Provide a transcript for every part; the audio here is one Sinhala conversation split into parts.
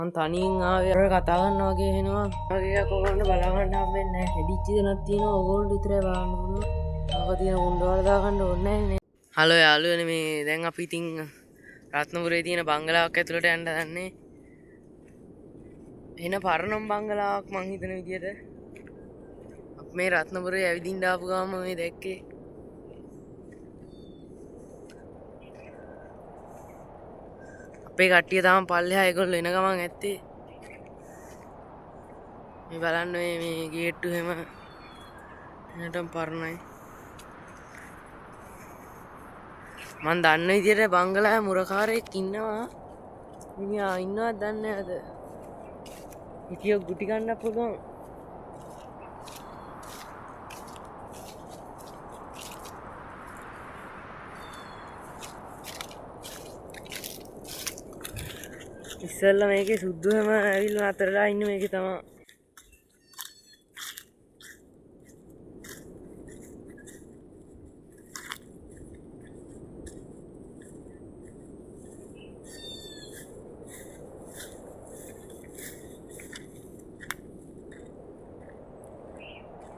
මං තනියෙන් ආවේ අර කතා කරනවා වගේ එනවා. වගේ එකක් ඕගොල්ලන්ට බලා ගන්න හම්බෙන්නේ නැහැ. හෙඩිච්ච දෙනක් තියෙනවා ඕගොල්ලන්ට විතරයි බලන්න පුළුවන්. ආක තියෙන උණ්ඩවල දා ගන්න ඕනේ නැහැ නේ. හලෝ යාළුවනේ මේ දැන් අපි ඉතින් රත්නපුරේ තියෙන බංගලාවක් ඇතුළට යන්න හදන්නේ. එන පරණම් බංගලාවක් මං හිතන විදියට. අපි මේ රත්නපුරේ ඇවිදින්න ආපු ගාම මේ දැක්කේ. අපේ කට්ටිය තාම පල්ලෙහා ඒගොල්ලෝ එන ගමන් ඇත්තේ. මේ බලන්න මේ ගේට්ටු හැම එනටම පරණයි. මං දන්න විදියට බංගලාවේ මුරකාරයෙක් ඉන්නවා. මිනිහා ඉන්නවද දන්නේ නැද? හිටියෝ ගුටි ගන්න පුළුවන්. ඉස්සෙල්ලා මේකේ සුද්දු හැම ඇවිල්ලා අතරලා ඉන්නේ මේකේ තමයි.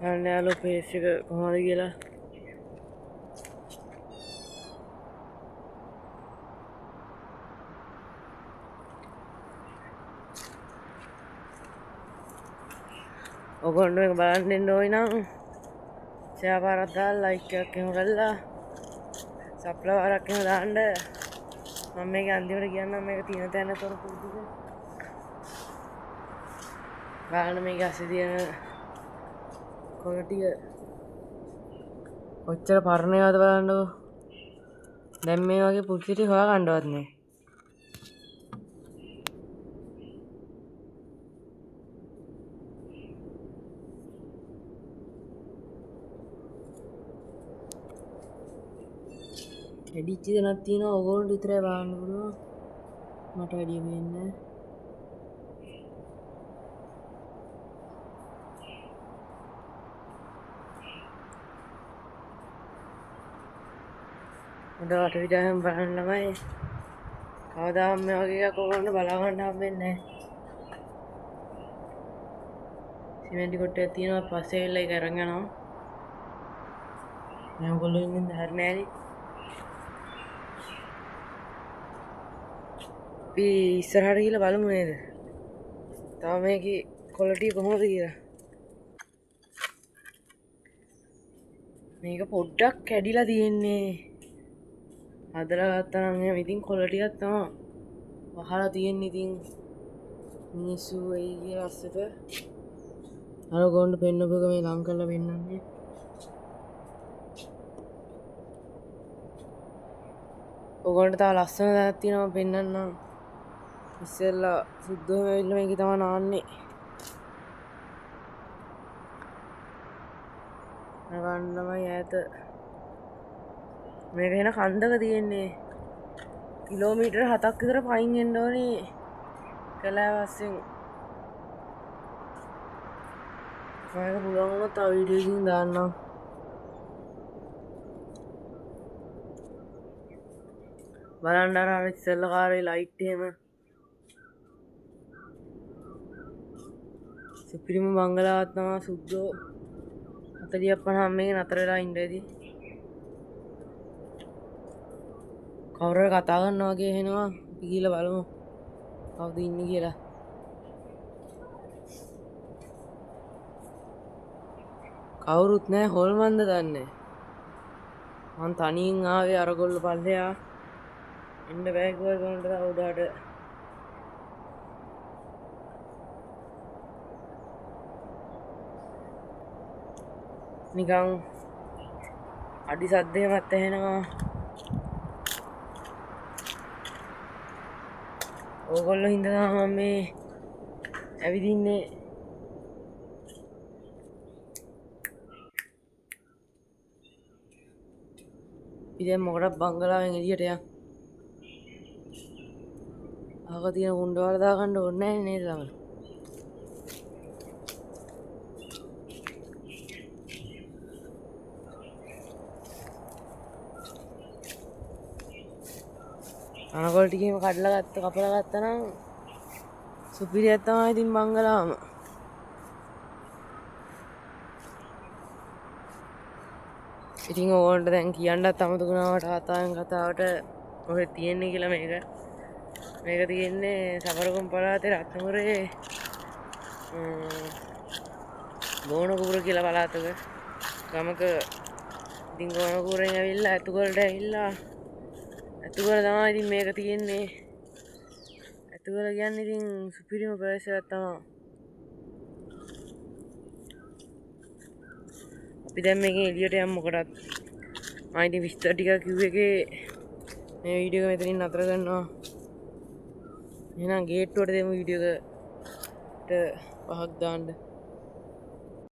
අන්න යාළුවෝ පේස් එක කොහොමද කියලා. ඔයගොල්ලෝ මේක බලන්න දෙන්න ඕයි නම් ෂෙයා පාරක් දාලා ලයික් එකක් එහෙම කරලා සබ්ස්ක්‍රයිබ් එකක් එහෙම දාන්න. මම මේක අන්තිමට කියන්නම් මේක තියෙන තැන තොරතුරු ටික. බලන්න මේක ඇස්සේ තියෙන කොළටිය ඔච්චර පරණයවද බලන්නකෝ. දැන් මේ වගේ පුරුෂිටි හොයා ගන්නවත් නෑ. හෙඩිච්ච දෙනක් තියෙනවා ඕගොල්ලන්ට විතරයි බලන්න පුළුවන්. මට වැඩිය වෙන්නේ නැහැ. උඩට විතරම බලන්න ළමයි. කවදාම මේ වගේ එකක් ඕගොල්ලන්ට බලා ගන්න හම්බෙන්නේ නැහැ. සිමෙන්ටි කොටයක් තියෙනවා පස්සේ වෙලා ඒක අරන් යනවා. මේ ඔයගොල්ලෝ ඉන්නේ හරි නෑනේ. අපි ඉස්සරහට ගිහලා බලමු නේද? තව මේකේ ක්වොලිටි කොහොමද කියලා. මේක පොඩ්ඩක් කැඩිලා තියෙන්නේ. හදලා ගත්තා නම් එහෙම ඉතින් ක්වොලිටියක් තමයි වහලා තියෙන්නේ. ඉතින් මිනිස්සු එයි කියලා අස්සට අර ගොන්න පෙන්නපු එක මේ ලං කරලා පෙන්නන්නේ. ඔයගොල්ලන්ට තව ලස්සන දැනක් තියෙනවා පෙන්නන්නම්. ඉස්සෙල්ලා සුද්දෝම ඇවිල්ලා මේකේ තමයි නාන්නේ. නගන්නමයි ඈත. මේක එන කන්දක තියෙන්නේ. කිලෝමීටර් 7ක් විතර පයින් එන්න ඕනේ. කලාවස්සෙන්. මම පුළුවන් වුණොත් තව වීඩියෝ එකකින් දාන්නම්. බලන්න අර ඉස්සෙල්ලා කාරේ ලයිට් එහෙම. සුපිරිම බංගලාවක් තමයි සුද්දෝ 40ක් 50 මේක නතර වෙලා ඉඳදී. කවුරු හරි කතා කරනවා වගේ එනවා. අපි ගිහලා බලමු කවුද ඉන්නේ කියලා. කවුරුත් නැහැ හොල්මන්ද දන්නේ. මං තනියෙන් ආවේ අරගොල්ල පල්ලෙහා. එන්න බෑ කිව්වා ඒගොල්ලන්ට උඩට. නිකන් අඩි සද්දේමත් ඇහෙනවා. ඕගොල්ලෝ හින්දා මම මේ ඇවිදින්නේ. ඉතින් මොකටද බංගලාවෙන් එළියට යන්. ආක තියෙන කුණ්ඩවල දා ගන්න ඕනේ නැහැ නේද ළමයි. අනකොල් ටිකේම කඩලා කපලා ගත්තා නම් සුපිරියක් තමයි ඉතින් බංගලාම. ඉතින් ඕගොල්ලන්ට දැන් කියන්නත් අමතක වුණා තාත්තාගෙන් කතාවට ඔහෙ තියෙන්නේ කියලා මේක තියෙන්නේ සබරගම් පළාතේ රත්නපුරේ ගෝනකුර කියලා පළාතක ගමක. ඉතින් ගෝනකුරෙන් ඇවිල්ලා ඇතුගලට ඇවිල්ලා ඇතුගල තමයි ඉතින් මේක තියෙන්නේ. ඇතුගල කියන්නේ ඉතින් සුපිරිම ප්‍රදේශයක් තමයි. අපි දැන් මේකෙන් එළියට යමු මොකටද? මම ඉතින් විස්තර ටිකක් කිව්ව එකේ මේ වීඩියෝ එක මෙතනින් නතර කරනවා. එහෙනම් ගේට්ටුවට දෙමු වීඩියෝ එකට 5ක් දාන්න.